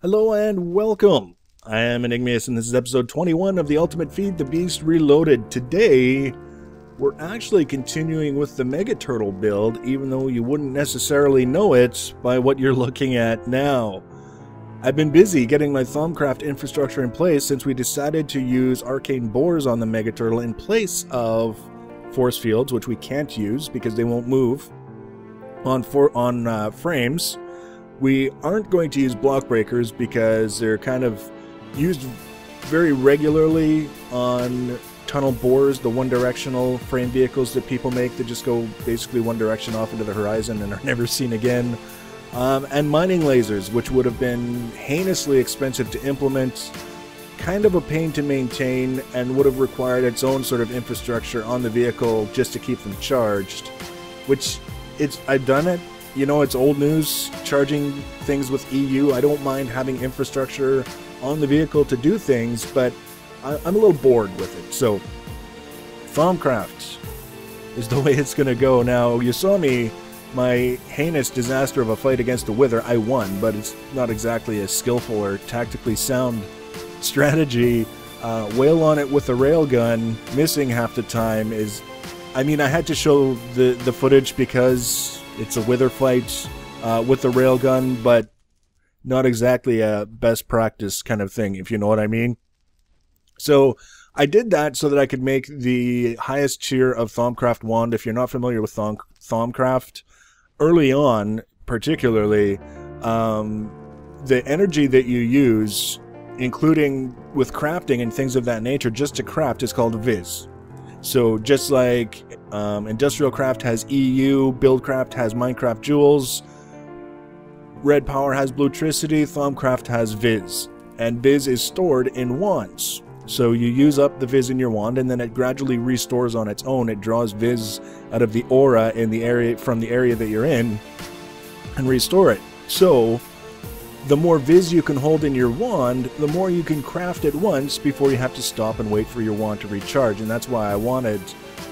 Hello and welcome. I am Enigmius and this is episode 21 of the Ultimate Feed the Beast Reloaded. Today, we're actually continuing with the Mega Turtle build, even though you wouldn't necessarily know it by what you're looking at now. I've been busy getting my Thaumcraft infrastructure in place since we decided to use arcane bores on the Mega Turtle in place of force fields, which we can't use because they won't move on frames. We aren't going to use block breakers because they're kind of used very regularly on tunnel bores, the one-directional frame vehicles that people make that just go basically one direction off into the horizon and are never seen again. And mining lasers, which would have been heinously expensive to implement, kind of a pain to maintain, and would have required its own sort of infrastructure on the vehicle just to keep them charged. Which, I've done it. You know, it's old news, charging things with EU. I don't mind having infrastructure on the vehicle to do things, but I'm a little bored with it. So, Thaumcraft is the way it's going to go. Now, you saw my heinous disaster of a fight against a Wither. I won, but it's not exactly a skillful or tactically sound strategy. Wail on it with a railgun, missing half the time is... I mean, I had to show the footage because... it's a Wither fight with the railgun, but not exactly a best practice kind of thing, if you know what I mean. So I did that so that I could make the highest tier of Thaumcraft wand. If you're not familiar with Thaumcraft, early on, particularly, the energy that you use, including with crafting and things of that nature, just to craft is called Viz. So just like Industrial Craft has EU, Buildcraft has Minecraft Jewels, Red Power has Bluetricity, Thaumcraft has Viz. And Viz is stored in wands. So you use up the Viz in your wand and then it gradually restores on its own. It draws Viz out of the aura in the area, from the area that you're in, and restore it. So the more Viz you can hold in your wand, the more you can craft at once before you have to stop and wait for your wand to recharge. And that's why I wanted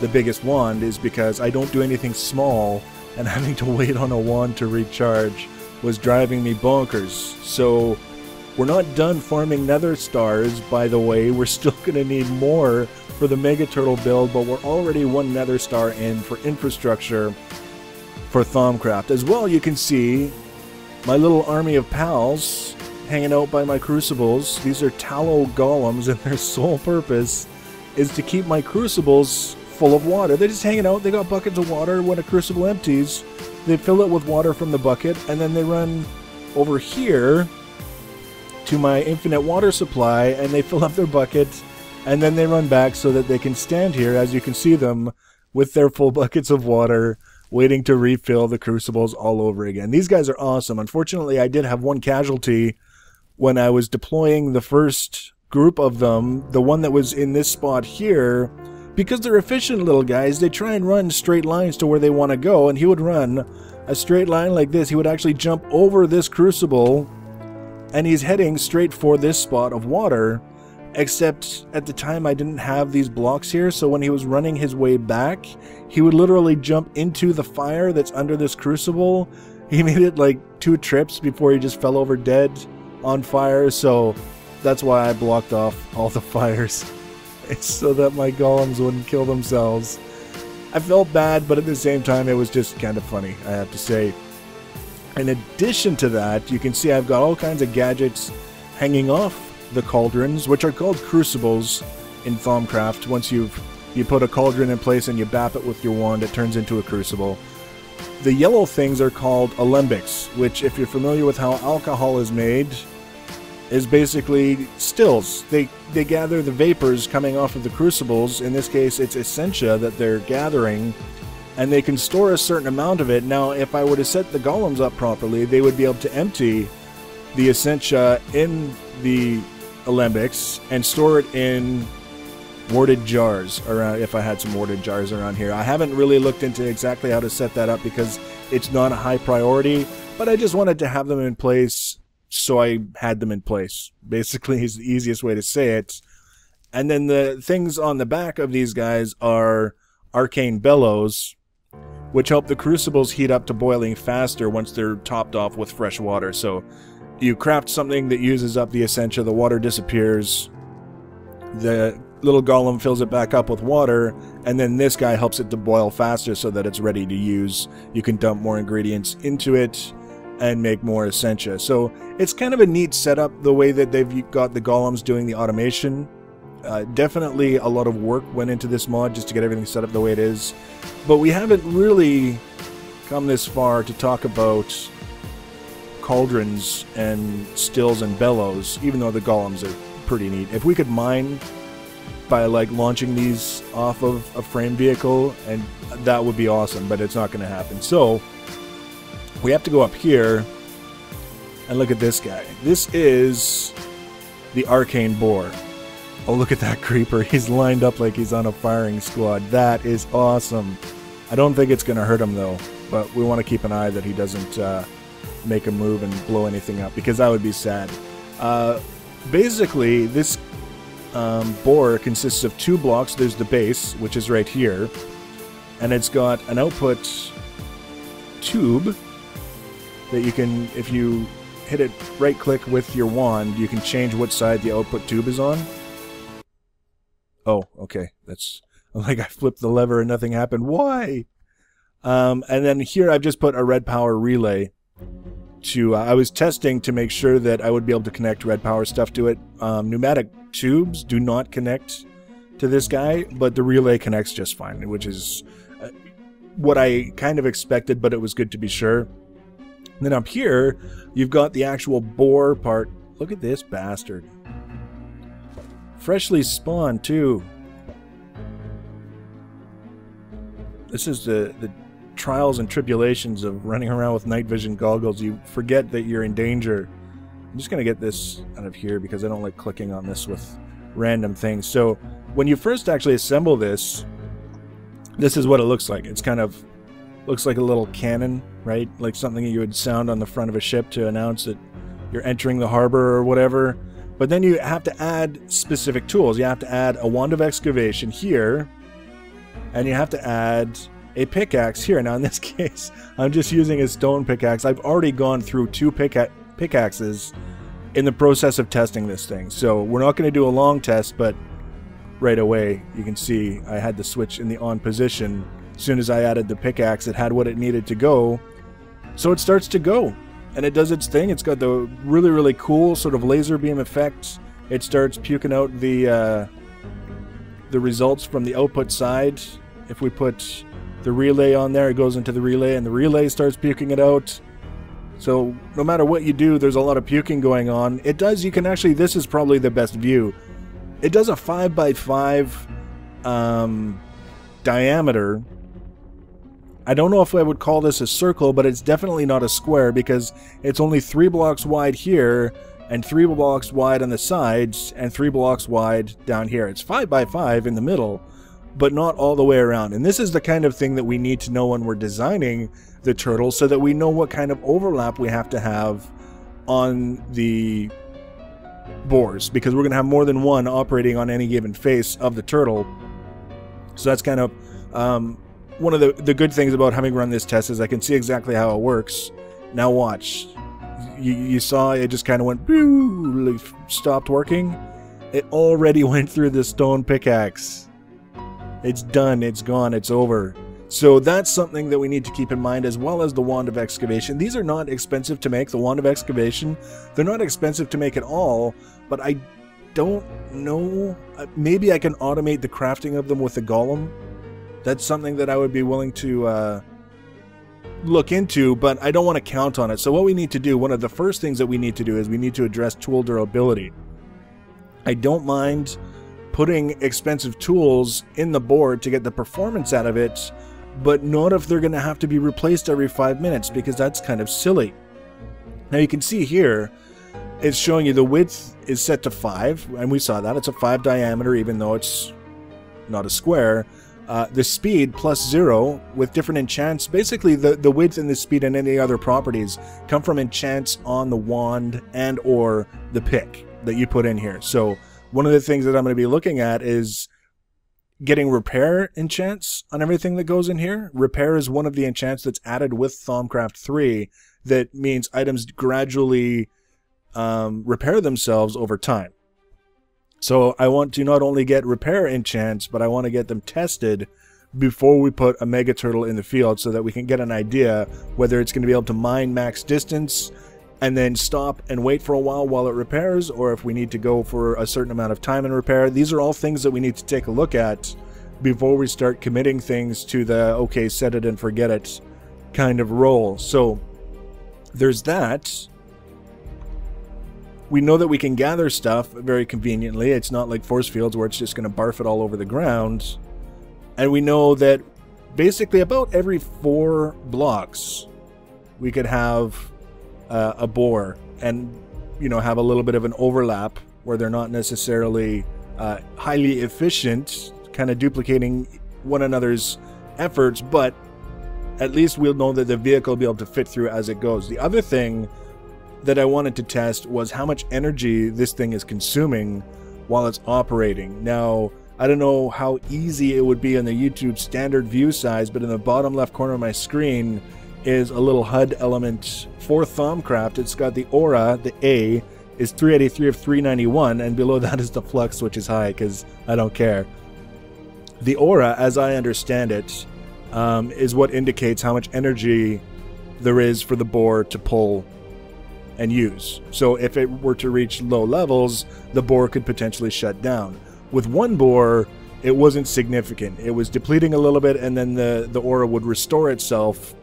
the biggest wand, is because I don't do anything small, and having to wait on a wand to recharge was driving me bonkers. So we're not done farming nether stars, by the way. We're still going to need more for the Mega Turtle build, but we're already one nether star in for infrastructure for Thaumcraft. As well, you can see my little army of pals hanging out by my crucibles. These are tallow golems, and their sole purpose is to keep my crucibles full of water. They're just hanging out. They got buckets of water. When a crucible empties, they fill it with water from the bucket, and then they run over here to my infinite water supply, and they fill up their bucket, and then they run back so that they can stand here, as you can see them, with their full buckets of water, waiting to refill the crucibles all over again. These guys are awesome. Unfortunately, I did have one casualty when I was deploying the first group of them, the one that was in this spot here. Because they're efficient little guys, they try and run straight lines to where they want to go, and he would run a straight line like this. He would actually jump over this crucible, and he's heading straight for this spot of water. Except at the time I didn't have these blocks here, so when he was running his way back, he would literally jump into the fire that's under this crucible. He made it like 2 trips before he just fell over dead on fire, so that's why I blocked off all the fires. It's so that my golems wouldn't kill themselves. I felt bad, but at the same time it was just kind of funny, I have to say. In addition to that, you can see I've got all kinds of gadgets hanging off the cauldrons, which are called crucibles in Thaumcraft. Once you put a cauldron in place and you bap it with your wand, it turns into a crucible. The yellow things are called alembics, which, if you're familiar with how alcohol is made, is basically stills. They gather the vapors coming off of the crucibles. In this case, it's essentia that they're gathering, and they can store a certain amount of it. Now, if I were to set the golems up properly, they would be able to empty the essentia in the alembics and store it in warded jars around. If I had some warded jars around here, I haven't really looked into exactly how to set that up because it's not a high priority, but I just wanted to have them in place, so I had them in place. Basically is the easiest way to say it. And then the things on the back of these guys are arcane bellows, which help the crucibles heat up to boiling faster once they're topped off with fresh water. So You craft something that uses up the essentia, the water disappears, the little golem fills it back up with water, and then this guy helps it to boil faster so that it's ready to use. You can dump more ingredients into it and make more essentia. So it's kind of a neat setup, the way that they've got the golems doing the automation. Definitely a lot of work went into this mod just to get everything set up the way it is. But we haven't really come this far to talk about cauldrons and stills and bellows, even though the golems are pretty neat. If we could mine by like launching these off of a frame vehicle, and that would be awesome, but it's not going to happen. So we have to go up here and look at this guy. This is the arcane boar. Oh, look at that creeper. He's lined up like he's on a firing squad. That is awesome. I don't think it's going to hurt him though, but we want to keep an eye that he doesn't make a move and blow anything up, because that would be sad. Basically, this boar consists of 2 blocks. There's the base, which is right here, and it's got an output tube that you can, if you hit it right click with your wand, you can change what side the output tube is on. Oh, okay, that's like I flipped the lever and nothing happened. Why? And then here I've just put a red power relay to, I was testing to make sure that I would be able to connect red power stuff to it. Pneumatic tubes do not connect to this guy, but the relay connects just fine, which is what I kind of expected, but it was good to be sure. And then up here, you've got the actual boar part. Look at this bastard. Freshly spawned, too. This is the trials and tribulations of running around with night vision goggles. You forget that you're in danger. I'm just going to get this out of here because I don't like clicking on this with random things. So when you first actually assemble this, this is what it looks like. It's kind of looks like a little cannon, right? Like something you would sound on the front of a ship to announce that you're entering the harbor or whatever. But then you have to add specific tools. You have to add a wand of excavation here, and you have to add a pickaxe here. Now in this case, I'm just using a stone pickaxe. I've already gone through 2 pickaxes in the process of testing this thing. So we're not going to do a long test, but right away you can see I had the switch in the on position. As soon as I added the pickaxe, it had what it needed to go. So it starts to go, and it does its thing. It's got the really, really cool sort of laser beam effect. It starts puking out the results from the output side. If we put the relay on there, it goes into the relay, and the relay starts puking it out. So no matter what you do, there's a lot of puking going on. It does, you can actually, this is probably the best view. It does a 5x5 diameter. I don't know if I would call this a circle, but it's definitely not a square because it's only 3 blocks wide here and 3 blocks wide on the sides and 3 blocks wide down here. It's 5x5 in the middle, but not all the way around. And this is the kind of thing that we need to know when we're designing the turtle, so that we know what kind of overlap we have to have on the bores, because we're going to have more than one operating on any given face of the turtle. So that's kind of one of the good things about having run this test, is I can see exactly how it works. Now watch. You saw it just kind of went, like, stopped working. It already went through the stone pickaxe. It's done, it's gone, it's over. So that's something that we need to keep in mind, as well as the wand of excavation. These are not expensive to make, the wand of excavation. They're not expensive to make at all, but I don't know. Maybe I can automate the crafting of them with the golem. That's something that I would be willing to look into, but I don't want to count on it. So what we need to do, one of the first things that we need to do, is we need to address tool durability. I don't mind putting expensive tools in the board to get the performance out of it, but not if they're going to have to be replaced every 5 minutes, because that's kind of silly. Now you can see here, it's showing you the width is set to 5, and we saw that. It's a 5 diameter, even though it's not a square. The speed +0 with different enchants. Basically, the width and the speed and any other properties come from enchants on the wand and or the pick that you put in here. So one of the things that I'm going to be looking at is getting repair enchants on everything that goes in here. Repair is one of the enchants that's added with Thaumcraft 3 that means items gradually repair themselves over time. So I want to not only get repair enchants, but I want to get them tested before we put a mega turtle in the field so that we can get an idea whether it's going to be able to mine max distance and then stop and wait for a while it repairs, or if we need to go for a certain amount of time and repair. These are all things that we need to take a look at before we start committing things to the okay, set it and forget it kind of role. So there's that. We know that we can gather stuff very conveniently. It's not like force fields where it's just going to barf it all over the ground. And we know that basically about every 4 blocks we could have a boar and, you know, have a little bit of an overlap where they're not necessarily highly efficient, kind of duplicating one another's efforts, but at least we'll know that the vehicle will be able to fit through as it goes. The other thing that I wanted to test was how much energy this thing is consuming while it's operating. Now, I don't know how easy it would be on the YouTube standard view size, but in the bottom left corner of my screen is a little HUD element for Thaumcraft. It's got the aura, the A, is 383 of 391, and below that is the flux, which is high because I don't care. The aura, as I understand it, is what indicates how much energy there is for the boar to pull and use. So if it were to reach low levels, the boar could potentially shut down. With one boar, it wasn't significant. It was depleting a little bit, and then the aura would restore itself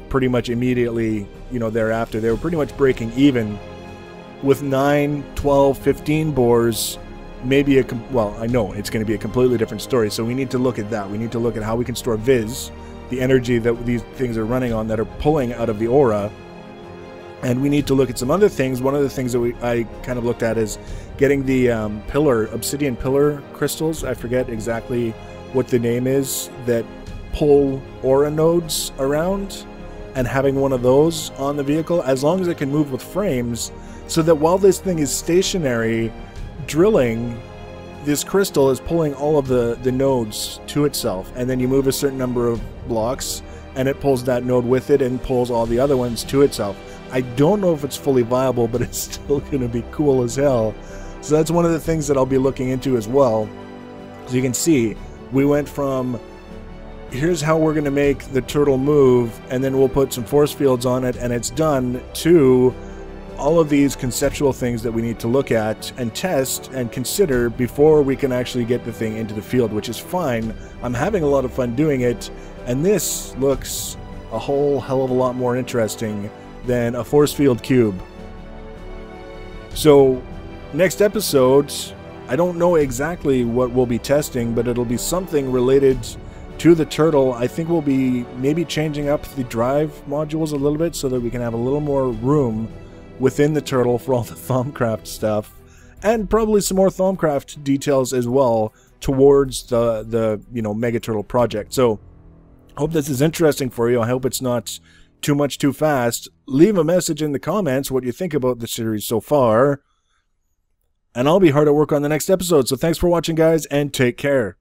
pretty much immediately, you know, thereafter. They were pretty much breaking even. With 9, 12, 15 boars, maybe well, I know it's going to be a completely different story, so we need to look at that. We need to look at how we can store Viz, the energy that these things are running on that are pulling out of the aura. And we need to look at some other things. One of the things that I kind of looked at is getting the obsidian pillar crystals. I forget exactly what the name is, that pull aura nodes around, and having one of those on the vehicle, as long as it can move with frames, so that while this thing is stationary, drilling, this crystal is pulling all of the nodes to itself. And then you move a certain number of blocks, and it pulls that node with it and pulls all the other ones to itself. I don't know if it's fully viable, but it's still going to be cool as hell. So that's one of the things that I'll be looking into as well. So you can see, we went from, here's how we're going to make the turtle move, and then we'll put some force fields on it, and it's done, to all of these conceptual things that we need to look at and test and consider before we can actually get the thing into the field, which is fine. I'm having a lot of fun doing it, and this looks a whole hell of a lot more interesting than a force field cube. So next episode, I don't know exactly what we'll be testing, but it'll be something related to the turtle. I think we'll be maybe changing up the drive modules a little bit so that we can have a little more room within the turtle for all the Thaumcraft stuff, and probably some more Thaumcraft details as well towards the you know, Mega Turtle project. So I hope this is interesting for you. I hope it's not too much too fast. Leave a message in the comments what you think about the series so far, and I'll be hard at work on the next episode. So thanks for watching, guys, and take care.